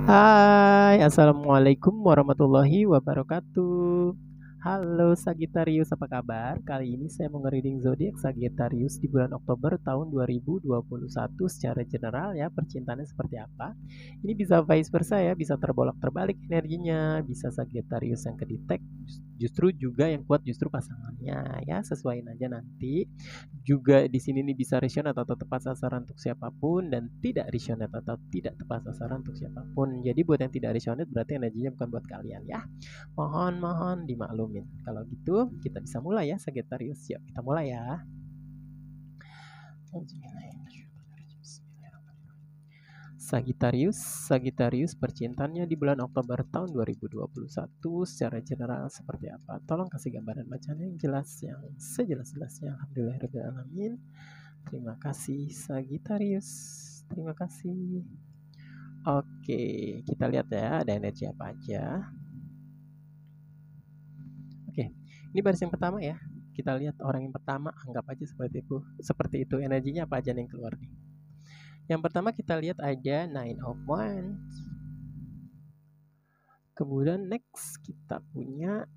Hai, assalamualaikum warahmatullahi wabarakatuh. Halo Sagittarius, apa kabar? Kali ini saya mau nge-reading zodiak Sagittarius di bulan Oktober tahun 2021 secara general ya, percintaannya seperti apa. Ini bisa vice versa ya, bisa terbolak-terbalik energinya, bisa Sagittarius yang kedetek, justru juga yang kuat justru pasangannya ya, sesuaiin aja nanti. Juga di sini nih bisa resonate atau tepat sasaran untuk siapapun dan tidak resonate atau tidak tepat sasaran untuk siapapun. Jadi buat yang tidak resonate berarti energinya bukan buat kalian ya. Mohon dimaklumin. Kalau gitu kita bisa mulai ya Sagittarius. Yuk kita mulai ya. Sagittarius percintaannya di bulan Oktober tahun 2021 secara general seperti apa? Tolong kasih gambaran bacaan yang jelas, yang sejelas-jelasnya. Alhamdulillahirrahmanirrahim. Terima kasih Sagittarius. Terima kasih. Oke, kita lihat ya ada energi apa aja. Oke, ini baris yang pertama ya. Kita lihat orang yang pertama, anggap aja seperti itu. Seperti itu energinya apa aja yang keluar nih. Yang pertama kita lihat ada Nine of Wands. Kemudian next kita punya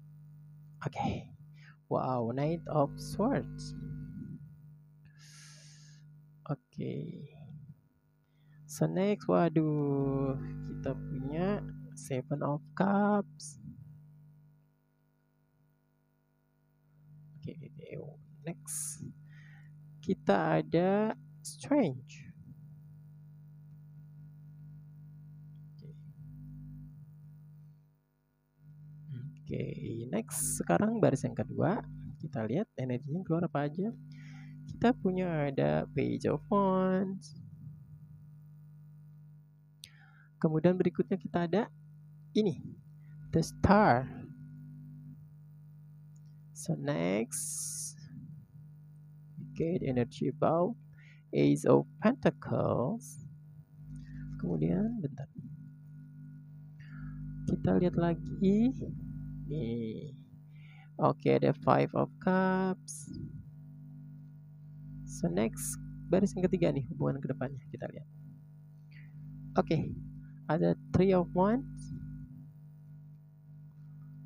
wow, Knight of Swords. So next, waduh, kita punya Seven of Cups. Next kita ada Strange. Next sekarang baris yang kedua, kita lihat energinya keluar apa aja. Kita punya ada Page of Wands. Kemudian berikutnya kita ada ini, The Star. So next, get energy about Ace of Pentacles. Kemudian bentar, kita lihat lagi nih. Ada Five of Cups. So next, baris yang ketiga nih, hubungan kedepannya kita lihat. Ada Three of Wands.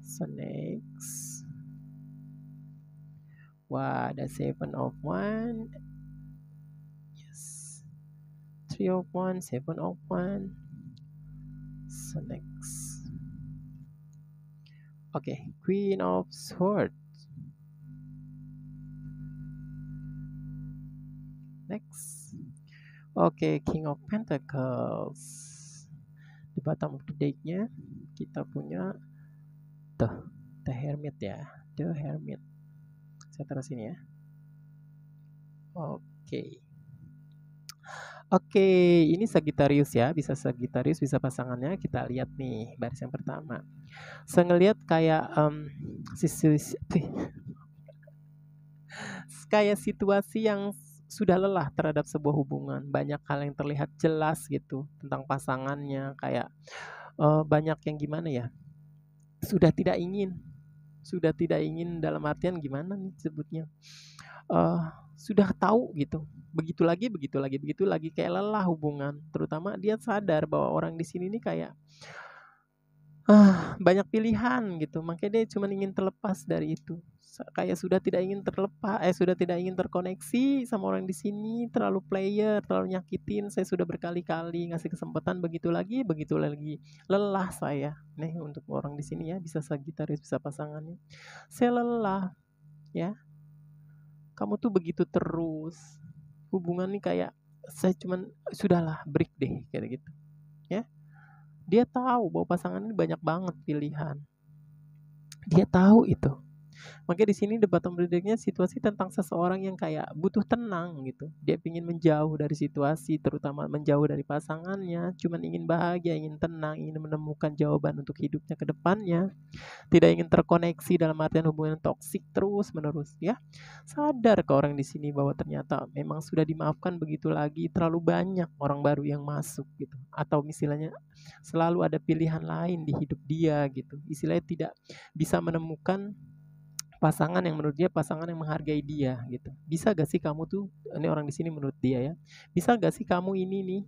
So next, ada Seven of Wands. Yes, Three of Wands, Seven of Wands. So next, Queen of Swords. Next, King of Pentacles. Di bottom of the deck-nya kita punya The Hermit ya, The Hermit. Saya taruh sini ya. Ini Sagittarius ya, bisa Sagittarius, bisa pasangannya. Kita lihat nih baris yang pertama. Saya ngelihat kayak kayak situasi yang sudah lelah terhadap sebuah hubungan. Banyak hal yang terlihat jelas gitu tentang pasangannya, kayak banyak yang gimana ya, sudah tidak ingin dalam artian gimana nih sebutnya, sudah tahu gitu, begitu lagi kayak lelah hubungan. Terutama dia sadar bahwa orang di sini nih kayak banyak pilihan gitu, makanya dia cuma ingin terlepas dari itu. Kayak sudah tidak ingin terkoneksi sama orang di sini, terlalu player, terlalu nyakitin. Saya sudah berkali-kali ngasih kesempatan, begitu lagi. Lelah saya. Nih untuk orang di sini ya, bisa Sagittarius, bisa pasangannya. Saya lelah, ya. Kamu tuh begitu terus. Hubungan nih kayak saya cuman sudahlah, break deh kayak gitu. Ya. Dia tahu bahwa pasangan ini banyak banget pilihan. Dia tahu itu. Makanya di sini debat berdeknya situasi tentang seseorang yang kayak butuh tenang gitu. Dia ingin menjauh dari situasi, terutama menjauh dari pasangannya, cuman ingin bahagia, ingin tenang, ingin menemukan jawaban untuk hidupnya ke depannya. Tidak ingin terkoneksi dalam artian hubungan toksik terus-menerus ya. Sadar ke orang di sini bahwa ternyata memang sudah dimaafkan, begitu lagi terlalu banyak orang baru yang masuk gitu. Atau misalnya selalu ada pilihan lain di hidup dia gitu. Istilahnya tidak bisa menemukan pasangan yang menurut dia pasangan yang menghargai dia gitu. Bisa gak sih kamu tuh, ini orang di sini menurut dia ya, bisa gak sih kamu ini nih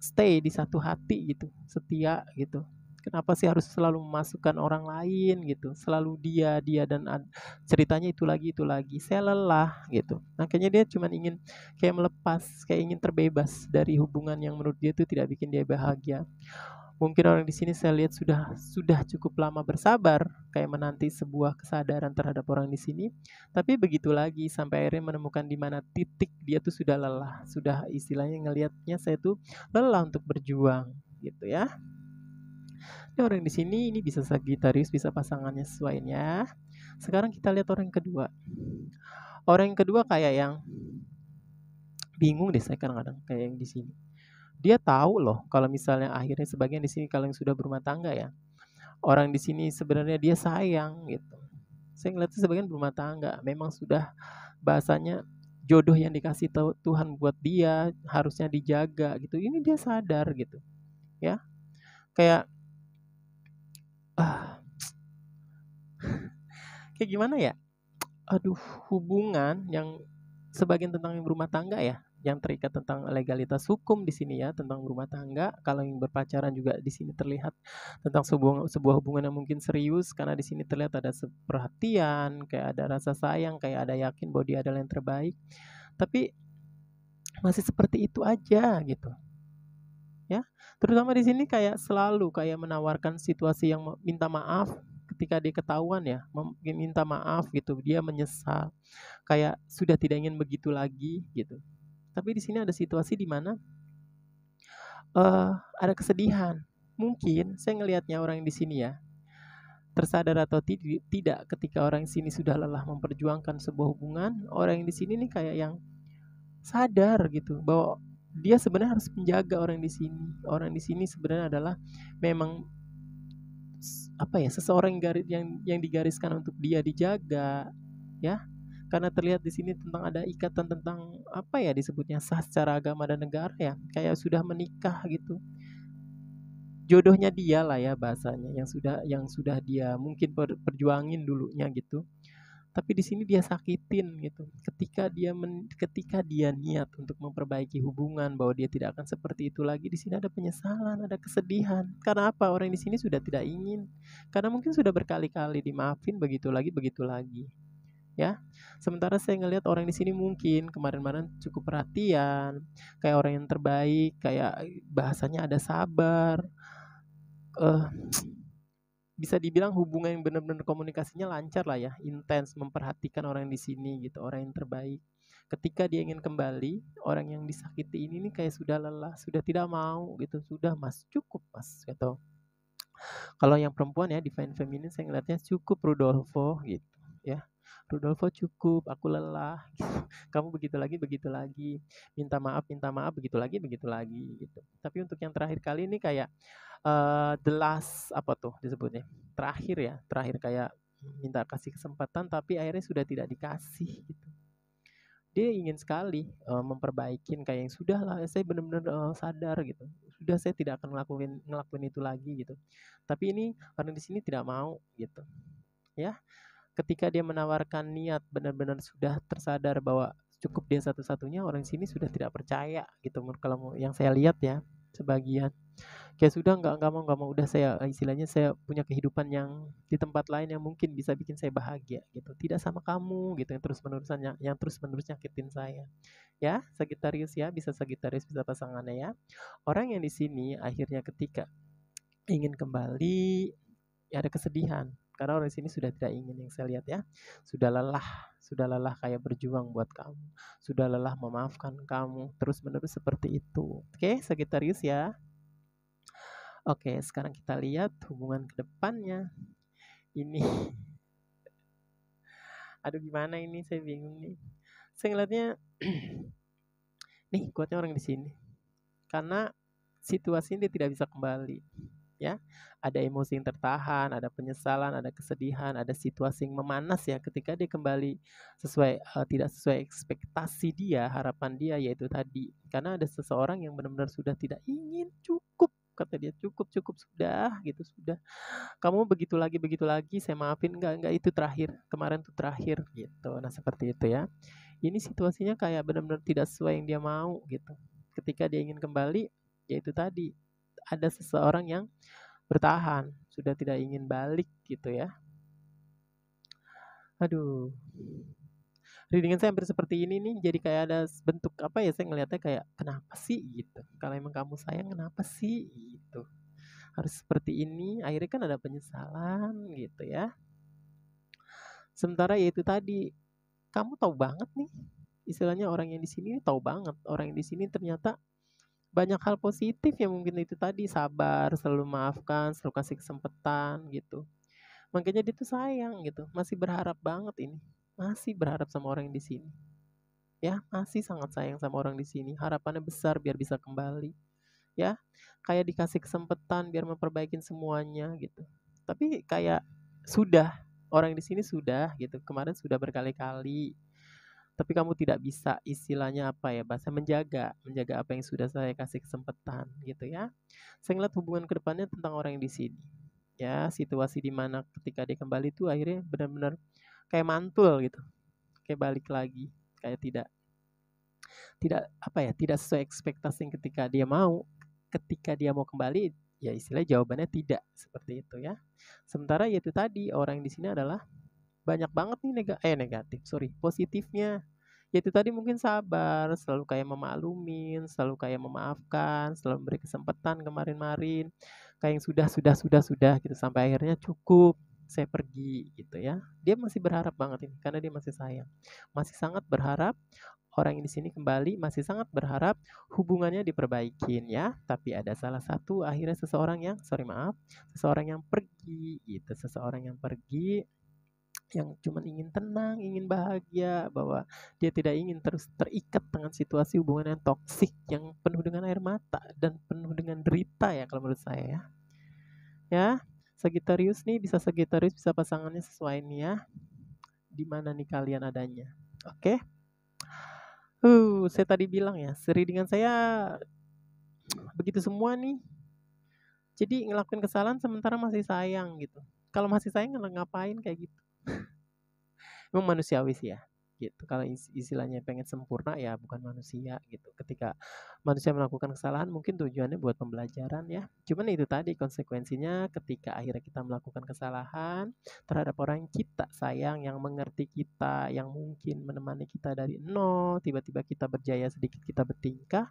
stay di satu hati gitu, setia gitu. Kenapa sih harus selalu memasukkan orang lain gitu, selalu dia dan ceritanya itu lagi. Saya lelah gitu. Makanya dia cuma ingin kayak melepas, kayak ingin terbebas dari hubungan yang menurut dia itu tidak bikin dia bahagia. Mungkin orang di sini saya lihat sudah cukup lama bersabar, kayak menanti sebuah kesadaran terhadap orang di sini. Tapi begitu lagi sampai akhirnya menemukan di mana titik dia tuh sudah lelah, sudah istilahnya ngelihatnya saya tuh lelah untuk berjuang gitu ya. Ini orang di sini ini bisa Sagittarius, bisa pasangannya sesuainya. Sekarang kita lihat orang yang kedua. Orang yang kedua kayak yang bingung deh saya kadang-kadang kayak yang di sini. Dia tahu loh kalau misalnya akhirnya sebagian di sini kalau yang sudah berumah tangga ya, orang di sini sebenarnya dia sayang gitu. Saya ngeliatnya sebagian berumah tangga, memang sudah bahasanya jodoh yang dikasih Tuhan buat dia harusnya dijaga gitu. Ini dia sadar gitu, ya. Kayak ah, kayak gimana ya? Aduh, hubungan yang sebagian tentang yang berumah tangga ya, yang terikat tentang legalitas hukum di sini ya, tentang berumah tangga. Kalau yang berpacaran juga di sini terlihat tentang sebuah hubungan yang mungkin serius, karena di sini terlihat ada perhatian, kayak ada rasa sayang, kayak ada yakin bahwa dia adalah yang terbaik. Tapi masih seperti itu aja gitu. Ya, terutama di sini kayak selalu kayak menawarkan situasi yang minta maaf ketika dia ketahuan ya, minta maaf gitu, dia menyesal, kayak sudah tidak ingin begitu lagi gitu. Tapi di sini ada situasi di mana ada kesedihan. Mungkin saya ngelihatnya orang yang di sini ya, tersadar atau tidak ketika orang di sini sudah lelah memperjuangkan sebuah hubungan, orang yang di sini nih kayak yang sadar gitu bahwa dia sebenarnya harus menjaga orang di sini. Orang di sini sebenarnya adalah memang apa ya, seseorang yang digariskan untuk dia dijaga ya, karena terlihat di sini tentang ada ikatan tentang apa ya disebutnya sah secara agama dan negara ya, kayak sudah menikah gitu, jodohnya dia lah ya bahasanya, yang sudah dia mungkin perjuangin dulunya gitu. Tapi di sini dia sakitin gitu. Ketika dia niat untuk memperbaiki hubungan bahwa dia tidak akan seperti itu lagi, di sini ada penyesalan, ada kesedihan. Karena apa? Orang di sini sudah tidak ingin. Karena mungkin sudah berkali-kali dimaafin begitu lagi begitu lagi. Ya. Sementara saya ngelihat orang di sini mungkin kemarin-kemarin cukup perhatian, kayak orang yang terbaik, kayak bahasanya ada sabar. eh Bisa dibilang hubungan yang benar-benar komunikasinya lancar lah ya, intens, memperhatikan orang di sini gitu, orang yang terbaik. Ketika dia ingin kembali, orang yang disakiti ini nih kayak sudah lelah, sudah tidak mau gitu, sudah mas, cukup mas gitu. Kalau yang perempuan ya, divine feminine saya ngeliatnya cukup Rudolfo gitu ya. Rudolfo cukup, aku lelah. Kamu begitu lagi. Minta maaf, begitu lagi gitu. Tapi untuk yang terakhir kali ini kayak the last apa tuh disebutnya? Terakhir kayak minta kasih kesempatan tapi akhirnya sudah tidak dikasih gitu. Dia ingin sekali memperbaikin kayak yang sudah lah saya benar-benar sadar gitu. Sudah saya tidak akan ngelakuin itu lagi gitu. Tapi ini orang di sini tidak mau gitu. Ya, ketika dia menawarkan niat benar-benar sudah tersadar bahwa cukup dia satu-satunya, orang di sini sudah tidak percaya gitu. Kalau yang saya lihat ya, sebagian kayak sudah nggak mau, udah saya istilahnya saya punya kehidupan yang di tempat lain yang mungkin bisa bikin saya bahagia gitu, tidak sama kamu gitu yang terus menerus nyakitin saya ya. Sagittarius ya, bisa Sagittarius, bisa pasangannya ya. Orang yang di sini akhirnya ketika ingin kembali ya ada kesedihan karena orang di sini sudah tidak ingin, yang saya lihat ya, sudah lelah kayak berjuang buat kamu, sudah lelah memaafkan kamu terus menerus seperti itu. Oke Sagittarius ya. Oke, sekarang kita lihat hubungan ke depannya. Ini, aduh gimana ini, saya bingung nih. Saya ngeliatnya, nih kuatnya orang di sini. Karena situasi ini tidak bisa kembali. Ya, ada emosi yang tertahan, ada penyesalan, ada kesedihan, ada situasi yang memanas ya ketika dia kembali tidak sesuai ekspektasi dia, harapan dia yaitu tadi. Karena ada seseorang yang benar-benar sudah tidak ingin, cukup kata dia, cukup sudah gitu, sudah kamu begitu lagi saya maafin, enggak itu terakhir, kemarin tuh terakhir gitu. Nah seperti itu ya, ini situasinya kayak benar-benar tidak sesuai yang dia mau gitu. ketika dia ingin kembali, yaitu tadi ada seseorang yang bertahan, sudah tidak ingin balik gitu ya. Aduh, readingan saya hampir seperti ini nih, jadi kayak ada bentuk apa ya, saya ngelihatnya kayak kenapa sih gitu. Kalau emang kamu sayang kenapa sih gitu. Harus seperti ini, akhirnya kan ada penyesalan gitu ya. Sementara ya itu tadi, kamu tahu banget nih, istilahnya orang yang di sini tahu banget, orang yang di sini ternyata banyak hal positif yang mungkin itu tadi sabar, selalu maafkan, selalu kasih kesempatan gitu. Makanya dia tuh sayang gitu, masih berharap banget ini. Masih berharap sama orang yang di sini. Ya, masih sangat sayang sama orang di sini. Harapannya besar biar bisa kembali. Ya, kayak dikasih kesempatan biar memperbaikin semuanya gitu. Tapi kayak sudah, orang di sini sudah gitu. Kemarin sudah berkali-kali. Tapi kamu tidak bisa istilahnya apa ya, bahasa menjaga apa yang sudah saya kasih kesempatan gitu ya. Saya ngeliat hubungan kedepannya tentang orang yang di sini. Ya, situasi di mana ketika dia kembali itu akhirnya benar-benar kayak mantul gitu, kayak balik lagi, kayak tidak tidak apa ya, tidak sesuai ekspektasi ketika dia mau kembali, ya istilahnya jawabannya tidak seperti itu ya. Sementara ya itu tadi orang di sini adalah banyak banget nih negatif, sorry, positifnya. Ya itu tadi mungkin sabar, selalu kayak memaklumin, selalu kayak memaafkan, selalu memberi kesempatan kemarin-marin, kayak yang sudah gitu sampai akhirnya cukup saya pergi gitu ya. Dia masih berharap banget ini karena dia masih sayang. Masih sangat berharap orang yang di sini kembali, masih sangat berharap hubungannya diperbaikin ya. Tapi ada salah satu akhirnya seseorang yang pergi gitu, seseorang yang pergi yang cuma ingin tenang, ingin bahagia, bahwa dia tidak ingin terus terikat dengan situasi hubungan yang toksik, yang penuh dengan air mata dan penuh dengan derita ya kalau menurut saya ya. Ya, Sagittarius nih bisa Sagittarius bisa pasangannya sesuai nih ya. Di mana nih kalian adanya? Oke. Saya tadi bilang ya, dengan saya begitu semua nih. Jadi ngelakuin kesalahan sementara masih sayang gitu. Kalau masih sayang ngapain kayak gitu? Emang manusiawi sih ya gitu. Kalau istilahnya pengen sempurna ya bukan manusia gitu. Ketika manusia melakukan kesalahan mungkin tujuannya buat pembelajaran ya. Cuman itu tadi konsekuensinya ketika akhirnya kita melakukan kesalahan terhadap orang yang kita sayang, yang mengerti kita, yang mungkin menemani kita dari nol, tiba-tiba kita berjaya sedikit, kita bertingkah,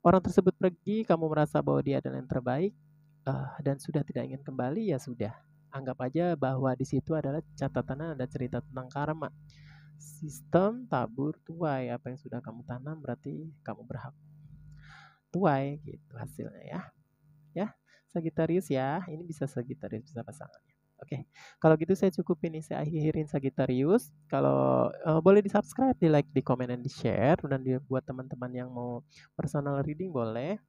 orang tersebut pergi, kamu merasa bahwa dia adalah yang terbaik, dan sudah tidak ingin kembali, ya sudah. Anggap aja bahwa di situ adalah catatannya ada cerita tentang karma. Sistem tabur tuai, apa yang sudah kamu tanam berarti kamu berhak tuai gitu hasilnya ya. Ya, Sagittarius ya. Ini bisa Sagittarius bisa pasangannya. Oke, kalau gitu saya cukup ini, saya akhirin Sagittarius. Kalau boleh di-subscribe, di-like, di-comment, dan di-share. Dan buat teman-teman yang mau personal reading boleh.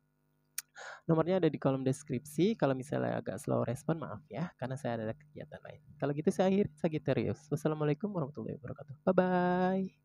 Nomornya ada di kolom deskripsi. Kalau misalnya agak slow respon, maaf ya, karena saya ada kegiatan lain. Kalau gitu saya akhiri Sagittarius. Wassalamualaikum warahmatullahi wabarakatuh. Bye-bye.